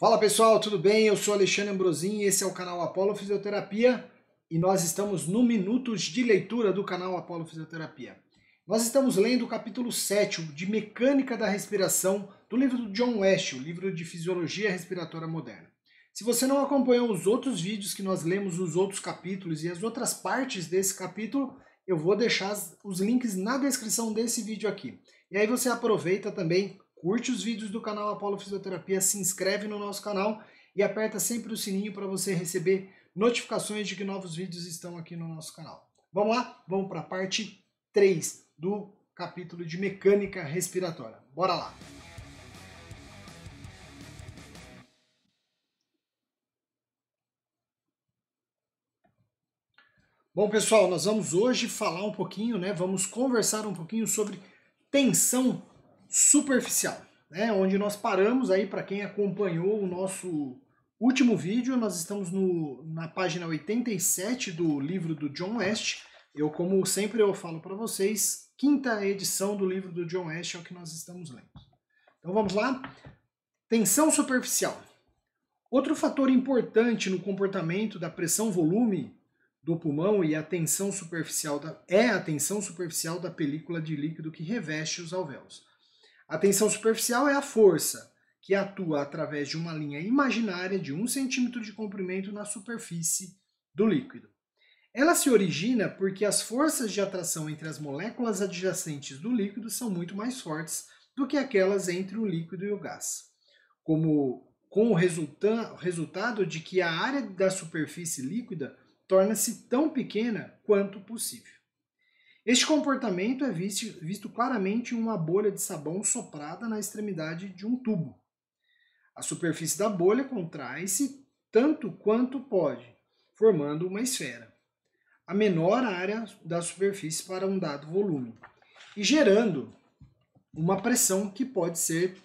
Fala pessoal, tudo bem? Eu sou Alexandre Ambrosin e esse é o canal Apolo Fisioterapia e nós estamos no Minutos de Leitura do canal Apolo Fisioterapia. Nós estamos lendo o capítulo 7 de Mecânica da Respiração do livro do John West, o livro de Fisiologia Respiratória Moderna. Se você não acompanhou os outros vídeos que nós lemos, os outros capítulos e as outras partes desse capítulo, eu vou deixar os links na descrição desse vídeo aqui. E aí você aproveita também, curte os vídeos do canal Apolo Fisioterapia, se inscreve no nosso canal e aperta sempre o sininho para você receber notificações de que novos vídeos estão aqui no nosso canal. Vamos lá? Vamos para a parte 3 do capítulo de Mecânica Respiratória. Bora lá! Bom, pessoal, nós vamos hoje falar um pouquinho, vamos conversar um pouquinho sobre tensão superficial, onde nós paramos aí, para quem acompanhou o nosso último vídeo, nós estamos na página 87 do livro do John West. Como sempre eu falo para vocês, quinta edição do livro do John West é o que nós estamos lendo. Então vamos lá? Tensão superficial. Outro fator importante no comportamento da pressão-volume do pulmão e a tensão superficial é a tensão superficial da película de líquido que reveste os alvéolos. A tensão superficial é a força que atua através de uma linha imaginária de 1 centímetro de comprimento na superfície do líquido. Ela se origina porque as forças de atração entre as moléculas adjacentes do líquido são muito mais fortes do que aquelas entre o líquido e o gás, com o resultado de que a área da superfície líquida torna-se tão pequena quanto possível. Este comportamento é visto claramente em uma bolha de sabão soprada na extremidade de um tubo. A superfície da bolha contrai-se tanto quanto pode, formando uma esfera, a menor área da superfície para um dado volume, e gerando uma pressão que pode ser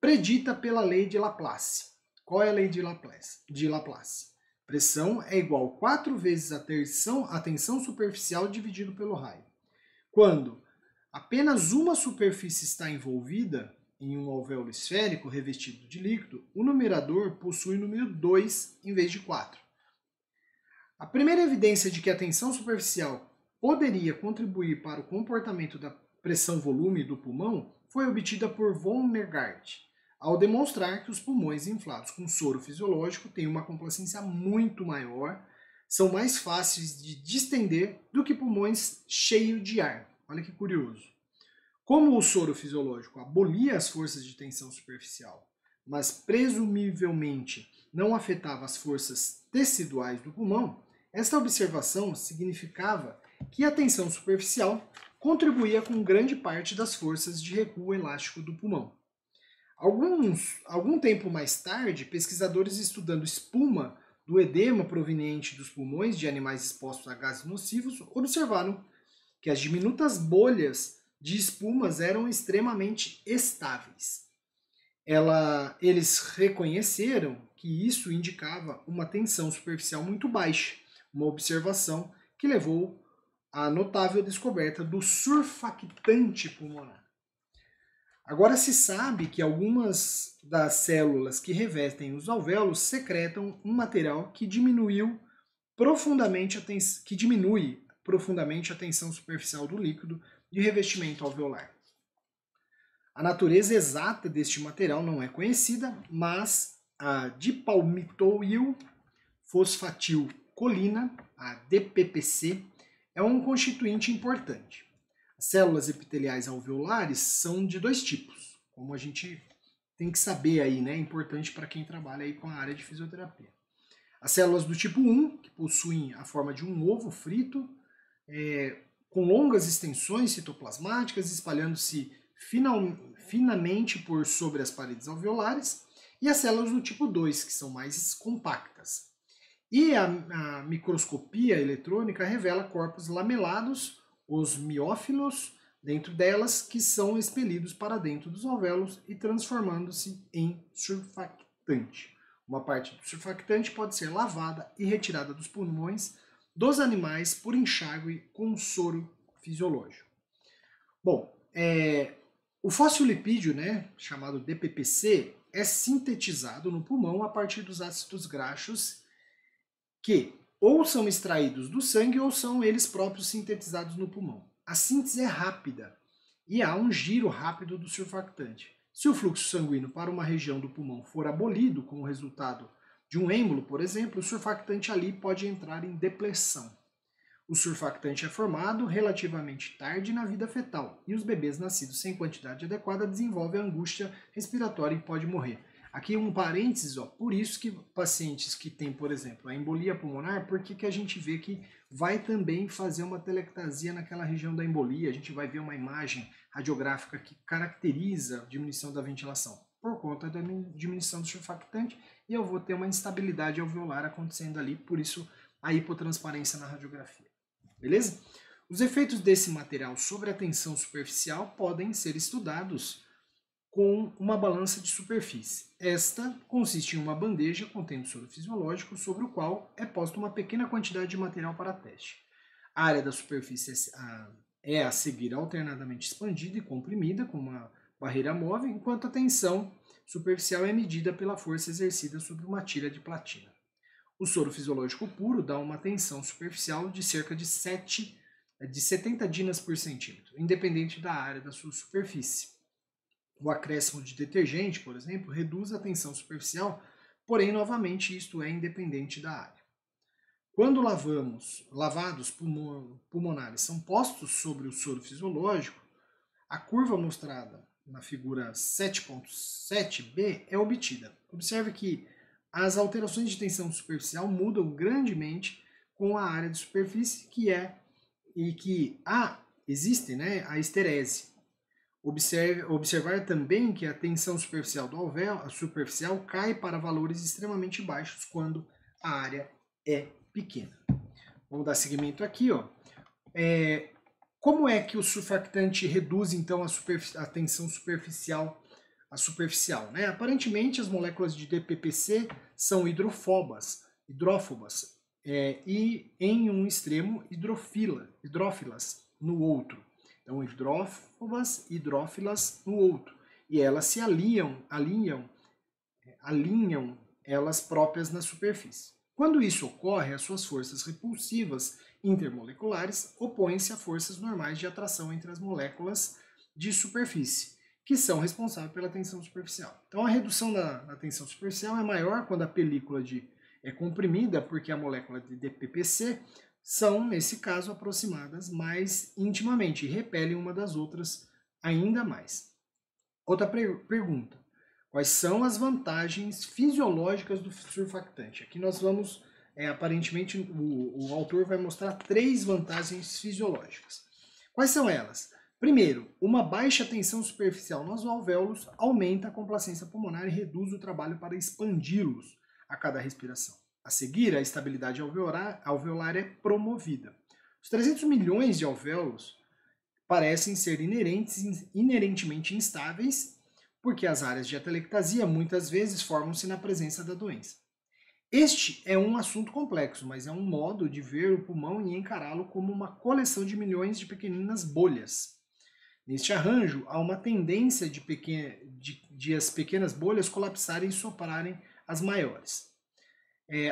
predita pela lei de Laplace. Qual é a lei de Laplace? Pressão é igual a 4 vezes a tensão superficial dividido pelo raio. Quando apenas uma superfície está envolvida em um alvéolo esférico revestido de líquido, o numerador possui o número 2 em vez de 4. A primeira evidência de que a tensão superficial poderia contribuir para o comportamento da pressão-volume do pulmão foi obtida por von Negardt, ao demonstrar que os pulmões inflados com soro fisiológico têm uma complacência muito maior, são mais fáceis de distender do que pulmões cheios de ar. Olha que curioso. Como o soro fisiológico abolia as forças de tensão superficial, mas presumivelmente não afetava as forças teciduais do pulmão, esta observação significava que a tensão superficial contribuía com grande parte das forças de recuo elástico do pulmão. Algum tempo mais tarde, pesquisadores estudando espuma do edema proveniente dos pulmões de animais expostos a gases nocivos observaram que as diminutas bolhas de espumas eram extremamente estáveis. Eles reconheceram que isso indicava uma tensão superficial muito baixa, uma observação que levou à notável descoberta do surfactante pulmonar. Agora se sabe que algumas das células que revestem os alvéolos secretam um material que diminui profundamente a tensão superficial do líquido de revestimento alveolar. A natureza exata deste material não é conhecida, mas a dipalmitoil fosfatilcolina, a DPPC, é um constituinte importante. As células epiteliais alveolares são de 2 tipos, como a gente tem que saber aí, é importante para quem trabalha aí com a área de fisioterapia. As células do tipo 1, que possuem a forma de um ovo frito, com longas extensões citoplasmáticas, espalhando-se finamente por sobre as paredes alveolares, e as células do tipo 2, que são mais compactas. E a microscopia eletrônica revela corpos lamelados, os miófilos, dentro delas, que são expelidos para dentro dos alvéolos e transformando-se em surfactante. Uma parte do surfactante pode ser lavada e retirada dos pulmões dos animais por enxágue com soro fisiológico. Bom, o fosfolipídio, chamado DPPC, é sintetizado no pulmão a partir dos ácidos graxos que ou são extraídos do sangue ou são eles próprios sintetizados no pulmão. A síntese é rápida e há um giro rápido do surfactante. Se o fluxo sanguíneo para uma região do pulmão for abolido como resultado de um êmbolo, por exemplo, o surfactante ali pode entrar em depressão. O surfactante é formado relativamente tarde na vida fetal e os bebês nascidos sem quantidade adequada desenvolvem angústia respiratória e podem morrer. Aqui um parênteses, por isso que pacientes que têm, por exemplo, a embolia pulmonar, por que a gente vê que vai também fazer uma telectasia naquela região da embolia, a gente vai ver uma imagem radiográfica que caracteriza a diminuição da ventilação, por conta da diminuição do surfactante, e eu vou ter uma instabilidade alveolar acontecendo ali, por isso a hipotransparência na radiografia. Beleza? Os efeitos desse material sobre a tensão superficial podem ser estudados com uma balança de superfície. Esta consiste em uma bandeja contendo soro fisiológico sobre o qual é posta uma pequena quantidade de material para teste. A área da superfície é a seguir alternadamente expandida e comprimida com uma barreira móvel, enquanto a tensão superficial é medida pela força exercida sobre uma tira de platina. O soro fisiológico puro dá uma tensão superficial de cerca de 70 dinas por centímetro, independente da área da sua superfície. O acréscimo de detergente, por exemplo, reduz a tensão superficial, porém, novamente, isto é independente da área. Quando lavados pulmonares são postos sobre o soro fisiológico, a curva mostrada na figura 7.7b é obtida. Observe que as alterações de tensão superficial mudam grandemente com a área de superfície existe a esterese. Observar também que a tensão superficial do alvéolo cai para valores extremamente baixos quando a área é pequena. Vamos dar seguimento aqui. Como é que o surfactante reduz então a tensão superficial? Aparentemente as moléculas de DPPC são hidrófobas e em um extremo hidrófilas no outro. Então, hidrófobas e hidrófilas no outro. E elas se alinham elas próprias na superfície. Quando isso ocorre, as suas forças repulsivas intermoleculares opõem-se a forças normais de atração entre as moléculas de superfície, que são responsáveis pela tensão superficial. Então, a redução da tensão superficial é maior quando a película é comprimida, porque a molécula de DPPC são, nesse caso, aproximadas mais intimamente e repelem uma das outras ainda mais. Outra pergunta. Quais são as vantagens fisiológicas do surfactante? Aqui nós vamos, aparentemente, o autor vai mostrar 3 vantagens fisiológicas. Quais são elas? Primeiro, uma baixa tensão superficial nos alvéolos aumenta a complacência pulmonar e reduz o trabalho para expandi-los a cada respiração. A seguir, a estabilidade alveolar é promovida. Os 300 milhões de alvéolos parecem ser inerentemente instáveis, porque as áreas de atelectasia muitas vezes formam-se na presença da doença. Este é um assunto complexo, mas é um modo de ver o pulmão e encará-lo como uma coleção de milhões de pequeninas bolhas. Neste arranjo, há uma tendência de as pequenas bolhas colapsarem e soprarem as maiores.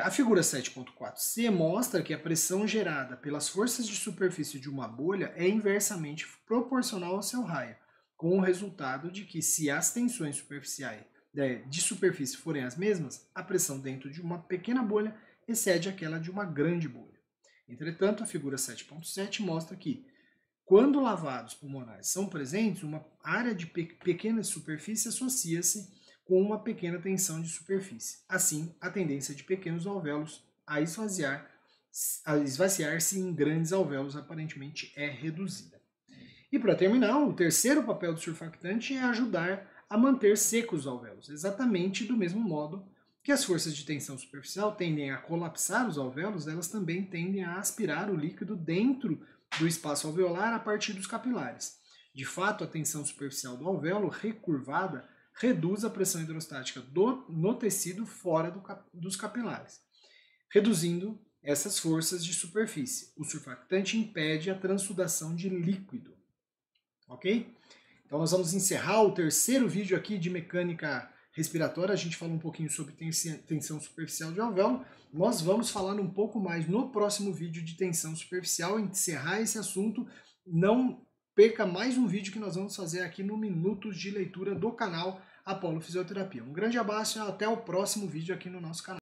A figura 7.4c mostra que a pressão gerada pelas forças de superfície de uma bolha é inversamente proporcional ao seu raio, com o resultado de que, se as tensões superficiais de superfície forem as mesmas, a pressão dentro de uma pequena bolha excede aquela de uma grande bolha. Entretanto, a figura 7.7 mostra que, quando lavados pulmonares são presentes, uma área de pequena superfície associa-se com uma pequena tensão de superfície. Assim, a tendência de pequenos alvéolos a esvaziar-se em grandes alvéolos aparentemente é reduzida. E para terminar, o terceiro papel do surfactante é ajudar a manter secos os alvéolos, exatamente do mesmo modo que as forças de tensão superficial tendem a colapsar os alvéolos, elas também tendem a aspirar o líquido dentro do espaço alveolar a partir dos capilares. De fato, a tensão superficial do alvéolo recurvada reduz a pressão hidrostática no tecido fora dos capilares, reduzindo essas forças de superfície. O surfactante impede a transsudação de líquido. Ok? Então nós vamos encerrar o terceiro vídeo aqui de mecânica respiratória, a gente falou um pouquinho sobre tensão superficial de alvéolo. Nós vamos falar um pouco mais no próximo vídeo de tensão superficial, encerrar esse assunto. Não perca mais um vídeo que nós vamos fazer aqui no Minutos de Leitura do canal Apollo Fisioterapia. Um grande abraço e até o próximo vídeo aqui no nosso canal.